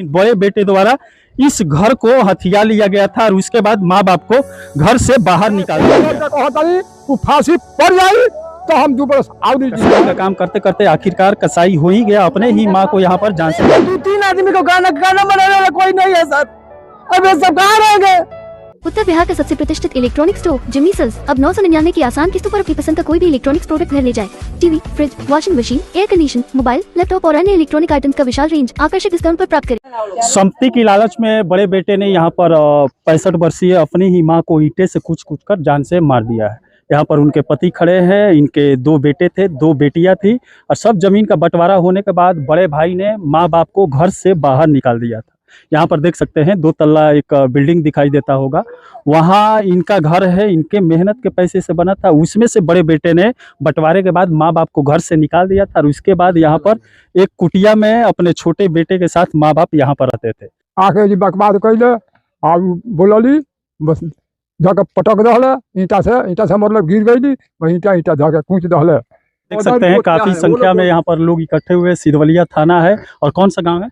बड़े बेटे द्वारा इस घर को हथिया लिया गया था और उसके बाद माँ बाप को घर से बाहर निकाल दिया गया। फांसी पड़ जाए तो हम 2 बरस कसाई का काम करते करते आखिरकार कसाई हो ही गया, अपने ही माँ को यहाँ पर जान से 2-3 आदमी को गाना बनाने वाला कोई नहीं है सर। अब ये सब कहाँ रहेंगे। उत्तर बिहार का सबसे प्रतिष्ठित इलेक्ट्रॉनिक स्टोर जिमी सेल्स अब 999 की आसान किस्तों पर अपनी पसंद का कोई भी इलेक्ट्रॉनिक्स प्रोडक्ट घर ले जाए। TV, fridge, washing machine, air condition, mobile, laptop और अन्य इलेक्ट्रॉनिक आइटम्स का विशाल रेंज आकर्षक डिस्काउंट पर प्राप्त करें। संपत्ति की लालच में बड़े बेटे ने यहाँ पर 65 वर्षीय अपनी ही माँ को ईंटे से कुछ कर जान से मार दिया है। यहाँ पर उनके पति खड़े हैं, इनके 2 बेटे थे, 2 बेटियां थी और सब जमीन का बंटवारा होने के बाद बड़े भाई ने माँ बाप को घर से बाहर निकाल दिया था। यहाँ पर देख सकते हैं 2 तल्ला एक बिल्डिंग दिखाई देता होगा, वहाँ इनका घर है, इनके मेहनत के पैसे से बना था। उसमें से बड़े बेटे ने बंटवारे के बाद माँ बाप को घर से निकाल दिया था और उसके बाद यहाँ पर एक कुटिया में अपने छोटे बेटे के साथ माँ बाप यहाँ पर रहते थे। आके जी बकवाद कैले और बोलली बस जाके पटक दहले ईंटा से मतलब गिर गई वही ईंटा जाके कूच दहले। देख सकते हैं काफी संख्या में यहाँ पर लोग इकट्ठे हुए। सिधवलिया थाना है और कौन सा गांव है?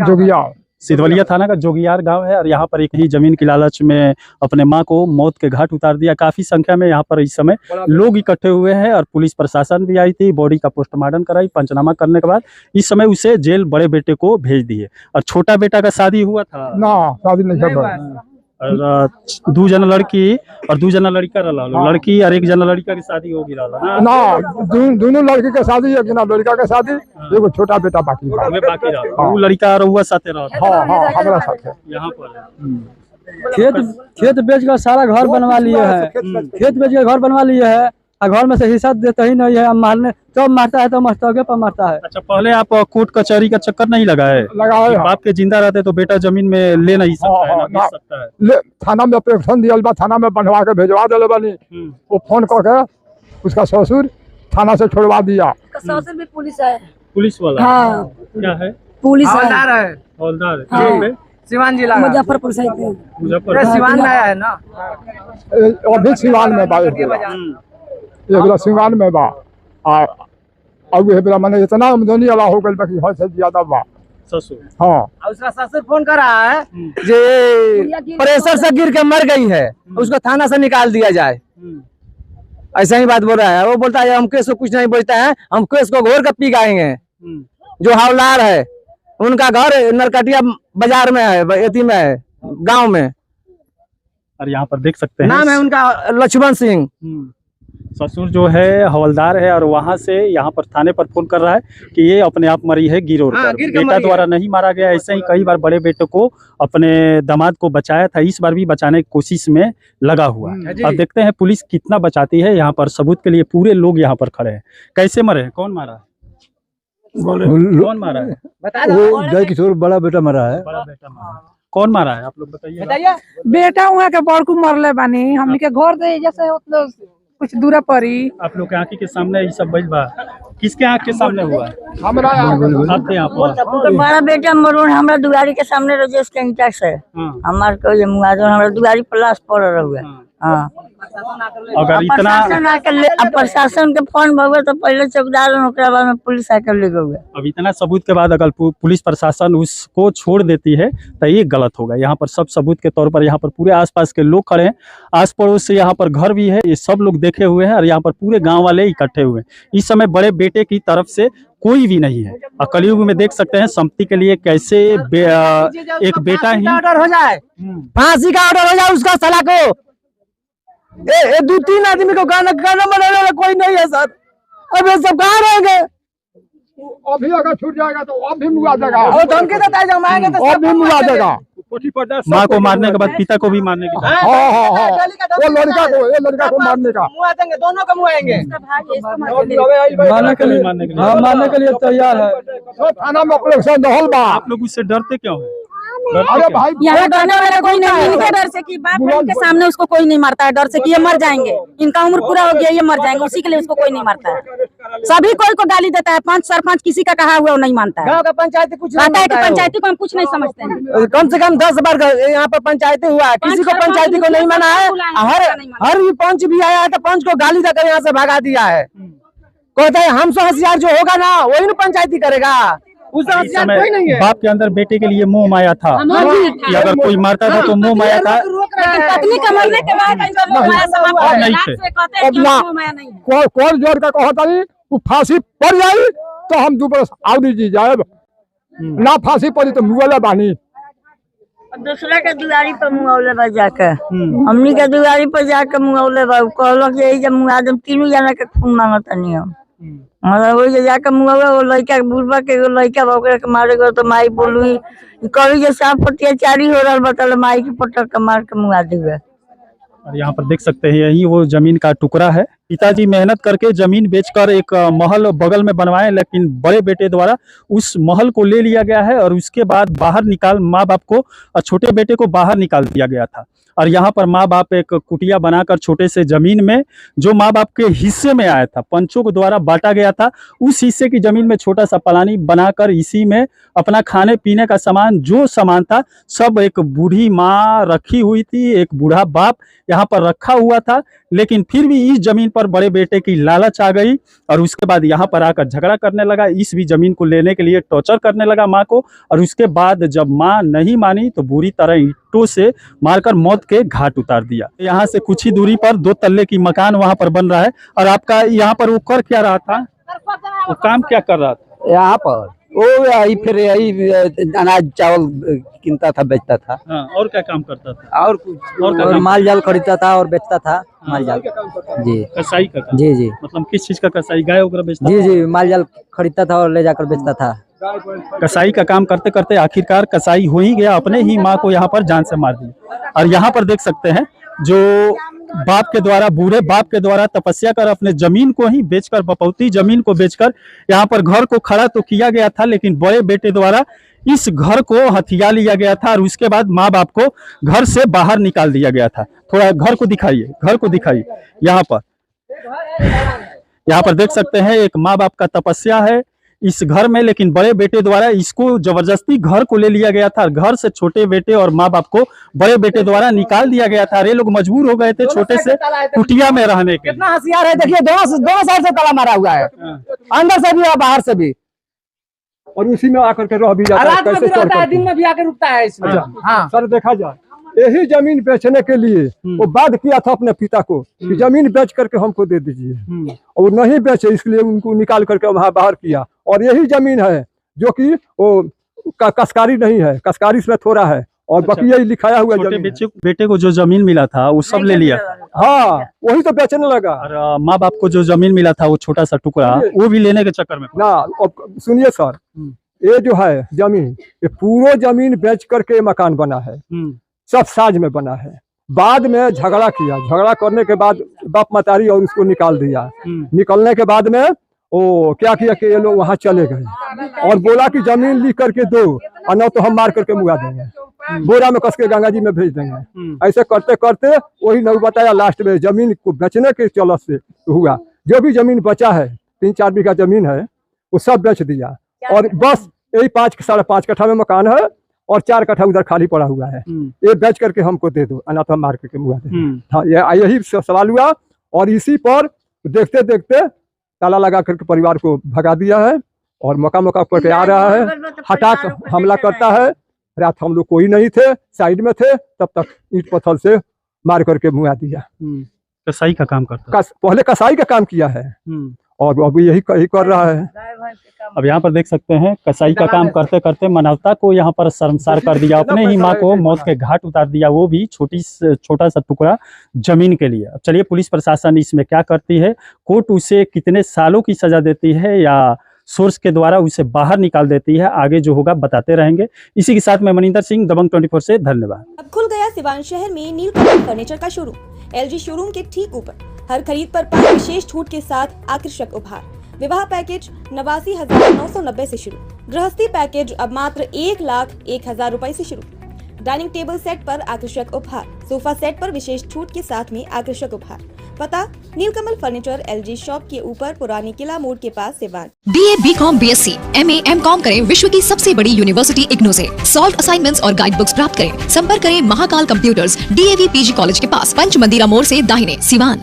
जोगिया। सिधवलिया थाना का जोगियार गांव है और यहाँ पर एक ही जमीन की लालच में अपने माँ को मौत के घाट उतार दिया। काफी संख्या में यहाँ पर इस समय लोग इकट्ठे हुए हैं और पुलिस प्रशासन भी आई थी, बॉडी का पोस्टमार्टम कराई। पंचनामा करने के बाद इस समय उसे जेल बड़े बेटे को भेज दिए। और छोटा बेटा का शादी हुआ था ना? शादी नहीं और 2 जना लड़की और 2 जना लड़का रहा, लड़की और 1 जना लड़का की शादी होगी रहा ना? दोनों लड़की के शादी है कि ना? लड़का के शादी एगो छोटा बेटा बाकी रहा। वो लड़का रहुआ साथे रहा। हां हमारा साथ है। यहाँ पर खेत बेच कर सारा घर बनवा लिए है, खेत बेच कर घर बनवा लिए है और घर में से हिस्सा देता ही नहीं है। मारने तो मारता है तो मस्तके पर मारता है। अच्छा, पहले आप कोर्ट कचहरी का चक्कर नहीं लगाए? लगाए। बाप के जिंदा रहते तो बेटा जमीन में ले नहीं सकता है, ना बेच सकता है। थाना में एप्लीकेशन दिया बा, थाना में बनवा के भेजवा दिले बानी। वो फोन करके उसका ससुर थाना से छोड़वा दिया। ससुर भी पुलिस है। पुलिस वाला? हाँ। क्या है? पुलिस हवलदार है। हवलदार? हाँ। सिवान जिला मुजफ्फरपुर से थे। मुजफ्फरपुर सिवान में आया है ना? अभी सिवान में बा, एक सिवान में बा। अब ये बेला मैंने इतना आमदनी वाला हो गई बाकी हद से ज्यादा बा ससुर। हाँ। और उसका ससुर फोन कर रहा है जे प्रेशर से गिर के मर गई है, उसको थाना से निकाल दिया जाए। ऐसा ही बात बोल रहा है। वो बोलता है हम केस को कुछ नहीं बोलता है, हम केस को घोर कर पी गाएंगे। जो हवलदार है उनका घर नरकटिया बाजार में है, एती में है, गांव में। और यहाँ पर देख सकते हैं नाम है उनका लक्ष्मण सिंह। ससुर जो है हवलदार है और वहां से यहाँ पर थाने पर फोन कर रहा है कि ये अपने आप मरी है गिर कर। बेटा द्वारा नहीं मारा गया। ऐसे ही कई बार बड़े बेटे को अपने दामाद को बचाया था, इस बार भी बचाने की कोशिश में लगा हुआ है। अब देखते हैं पुलिस कितना बचाती है। यहाँ पर सबूत के लिए पूरे लोग यहाँ पर खड़े हैं। कैसे मरे हैं? कौन मारा है? कौन मारा है? वो जय किशोर बड़ा बेटा मरा है। बड़ा बेटा मारा। कौन मारा है? आप लोग बताइए। बेटा वहाँ के बड़कू मरले बानी, हमनी के घर दे जैसे मतलब कुछ दूरा पड़ी। आप लोग के आंखी के सामने ये सब बज बा? किसके आंख के सामने हुआ? हमारा आपके यहाँ पर? बड़ा बेटा मरून हमरा दुआरी के सामने रजेश के ईंटा से हमार को ये मुआवजा हमरा दुआरी प्लास पड़ रहुए। हां, अगर इतना अब प्रशासन के फोन भगवे तो पहले चौकीदार ओकरा बाद में पुलिस आकर ले गए। अब इतना सबूत के बाद अगर पुलिस प्रशासन उसको छोड़ देती है तो ये गलत होगा। यहाँ पर सब सबूत के तौर पर यहाँ पर पूरे आसपास के लोग खड़े हैं, आस पड़ोस से यहाँ पर घर भी है, ये सब लोग देखे हुए हैं और यहाँ पर पूरे गांव वाले इकट्ठे हुए हैं। इस समय बड़े बेटे की तरफ से कोई भी नहीं है। और कलयुग में देख सकते हैं संपत्ति के लिए कैसे एक बेटा ही ऑर्डर हो जाए, फांसी का ऑर्डर हो जाए उसका साला को। 2-3 आदमी को गाना बनाने वाला कोई नहीं है सर। अब ये सब कहाँ रहेंगे। अभी अगर छूट जाएगा तो अब भी मुआ देगा। और धमकी देता है जब आएंगे तो अब भी मुआ देगा। माँ को मारने के बाद पिता को भी मारने की। वो लड़का को मारने का मुआ देंगे, दोनों को मुआएंगे। मारने के लिए तैयार है। थाना में ऑपरेशन दहल बा। आप लोग उससे डरते क्यों है? अरे भाई यहाँ डरने वाला कोई नहीं, इनके डर से कि बाप के सामने उसको कोई नहीं मारता है, डर से कि ये मर जाएंगे, इनका उम्र पूरा हो गया, ये मर जाएंगे, उसी के लिए उसको कोई नहीं मारता है। सभी कोई को गाली देता है, पंच सरपंच किसी का कहा हुआ नहीं मानता है। गाँव का पंचायती कुछ आता है कि पंचायती को हम कुछ नहीं समझते हैं। कम से कम 10 बार यहाँ पर पंचायती हुआ है, किसी को पंचायती को नहीं माना है। हर भी पंच भी आया है तो पंच को गाली देकर यहाँ से भगा दिया है। कहता है हमसे होशियार जो होगा ना वही ना पंचायती करेगा। इस समय बाप के अंदर बेटे के लिए मोह माया था कि अगर कोई मारता था तो मोह माया था, पत्नी का मरने के बाद इनका मोह माया समाप्त हो नहीं गया। थे। से कहते हैं कि अब ना मोह माया नहीं है। कोई जोर का कहता नहीं वो फांसी पड़ जाई तो हम 2 बरस आवरी जी जाए, ना फांसी पड़ी तो मुगला बानी। दूसरा के दुआरी पर मुआवले बा जाके हमनी के दुआरी पर जाके मुआवले बा कहलो कि यही जब मुआदम तीनों जना के खून मांगता नहीं हम मतलब वही जाके मुआवले वो लड़का बुढ़बा के एगो लड़का बा ओकरा के मारे गो तो माई बोलू कभी जो साफ अत्याचारी हो रहा बता माई के पटक के मार के मुआ देवे। और यहाँ पर देख सकते हैं यही वो जमीन का टुकड़ा है। पिताजी मेहनत करके जमीन बेचकर एक महल बगल में बनवाए, लेकिन बड़े बेटे द्वारा उस महल को ले लिया गया है और उसके बाद बाहर निकाल माँ बाप को और छोटे बेटे को बाहर निकाल दिया गया था। और यहाँ पर माँ बाप एक कुटिया बनाकर छोटे से जमीन में जो माँ बाप के हिस्से में आया था, पंचों के द्वारा बांटा गया था, उस हिस्से की जमीन में छोटा सा पलानी बनाकर इसी में अपना खाने पीने का सामान जो सामान था सब एक बूढ़ी माँ रखी हुई थी, एक बूढ़ा बाप यहाँ पर रखा हुआ था। लेकिन फिर भी इस जमीन पर बड़े बेटे की लालच आ गई और उसके बाद यहाँ पर आकर झगड़ा करने लगा, इस भी जमीन को लेने के लिए टॉर्चर करने लगा माँ को। और उसके बाद जब माँ नहीं मानी तो बुरी तरह ईंटों से मारकर मौत के घाट उतार दिया। यहाँ से कुछ ही दूरी पर 2 तल्ले की मकान वहाँ पर बन रहा है। और आपका यहाँ पर वो कर क्या रहा था, वो काम क्या कर रहा था यहाँ पर? वो यही फिर यही अनाज चावल किनता था, बेचता था। हाँ, और क्या काम करता था? और कुछ और माल जाल खरीदता था और बेचता था माल जाल। जी कसाई का काम? जी जी मतलब किस चीज का कसाई? गाय वगैरह बेचता जी जी माल जाल खरीदता था और ले जाकर बेचता था। कसाई का काम करते करते आखिरकार कसाई हो ही गया, अपने ही माँ को यहाँ पर जान से मार दिया। और यहाँ पर देख सकते हैं जो बाप के द्वारा, बूढ़े बाप के द्वारा तपस्या कर अपने जमीन को ही बेचकर, बपौती जमीन को बेचकर यहाँ पर घर को खड़ा तो किया गया था, लेकिन बड़े बेटे द्वारा इस घर को हथिया लिया गया था और उसके बाद माँ बाप को घर से बाहर निकाल दिया गया था। थोड़ा घर को दिखाइए, घर को दिखाइए। यहाँ पर देख सकते हैं एक माँ बाप का तपस्या है इस घर में, लेकिन बड़े बेटे द्वारा इसको जबरदस्ती घर को ले लिया गया था। घर से छोटे बेटे और माँ बाप को बड़े बेटे द्वारा निकाल दिया गया था। ये लोग मजबूर हो गए थे छोटे से कुटिया में रहने के। कितना होशियार है देखिए, दोनों साइड से ताला मारा हुआ है, अंदर से भी और बाहर से भी। और उसी में आकर के रह भी जाता है, कैसे चोर करते हैं। दिन में भी आकर रुकता है इसमें। हाँ सर देखा जाए यही जमीन बेचने के लिए वो बात किया था अपने पिता को कि जमीन बेच करके हमको दे दीजिए, और नहीं बेचे इसलिए उनको निकाल करके वहां बाहर किया। और यही जमीन है जो कि वो कसकारी नहीं है, कसकारी इसमें थोड़ा है और बाकी यही लिखाया हुआ छोटे जमीन है। बेटे को जो जमीन मिला था वो सब ले लिया हाँ वही तो बेचने लगा। और माँ बाप को जो जमीन मिला था वो छोटा सा टुकड़ा वो भी लेने के चक्कर में। ना अब सुनिए सर, ये जो है जमीन, ये पूरा जमीन बेच करके मकान बना है, सब साज में बना है। बाद में झगड़ा किया, झगड़ा करने के बाद बाप मतारी और उसको निकाल दिया। निकलने के बाद में वो क्या किया कि ये लोग वहां चले गए और बोला कि जमीन लिख करके दो और न तो हम मार करके मुआ देंगे, बोरा में कस के गंगा जी में भेज देंगे। ऐसे करते करते वही नहीं बताया, लास्ट में जमीन को बेचने के चलत से हुआ। जो भी जमीन बचा है 3-4 बीघा जमीन है वो सब बेच दिया और बस यही 5-5.5 कट्ठा में मकान है और 4 कट्ठा उधर खाली पड़ा हुआ है। ये बेच करके हमको दे दो, अनाथ हम मार करके मुआ दे। हाँ यही सवाल हुआ और इसी पर देखते देखते ताला लगा करके परिवार को भगा दिया है और मौका करके आ रहा है, हठात हमला करता है। रात हम लोग कोई नहीं थे, साइड में थे, तब तक ईंट पत्थर से मार करके मुआ दिया। कसाई का काम करता पहले कसाई का काम किया है और अभी यही कर रहा है। अब यहाँ पर देख सकते हैं कसाई का काम करते करते मानवता को यहाँ पर शर्मसार कर दिया, अपने ही माँ को मौत के घाट उतार दिया, वो भी छोटा सा टुकड़ा जमीन के लिए। अब चलिए पुलिस प्रशासन इसमें क्या करती है, कोर्ट उसे कितने सालों की सजा देती है या सोर्स के द्वारा उसे बाहर निकाल देती है, आगे जो होगा बताते रहेंगे। इसी के साथ मैं मनिंदर सिंह, दबंग 24 से धन्यवाद। अब खुल गया सिवान शहर में नीलकमल फर्नीचर का शोरूम। LG शोरूम के ठीक ऊपर हर खरीद पर 5 विशेष छूट के साथ आकर्षक उपहार। विवाह पैकेज 89,990 से शुरू। गृहस्थी पैकेज अब मात्र 1,01,000 रुपए से शुरू। डाइनिंग टेबल सेट पर आकर्षक उपहार, सोफा सेट पर विशेष छूट के साथ में आकर्षक उपहार। पता नीलकमल फर्नीचर, LG शॉप के ऊपर, पुरानी किला मोड़ के पास, Siwan. BA, BCom, BSc, MA, MCom करें विश्व की सबसे बड़ी यूनिवर्सिटी इग्नू से। सॉल्व असाइनमेंट्स और गाइड बुक्स प्राप्त करें। संपर्क करें Mahakal computers, DAV PG college के पास, पंच मंदिरा मोड़ से दाहिने, सिवान।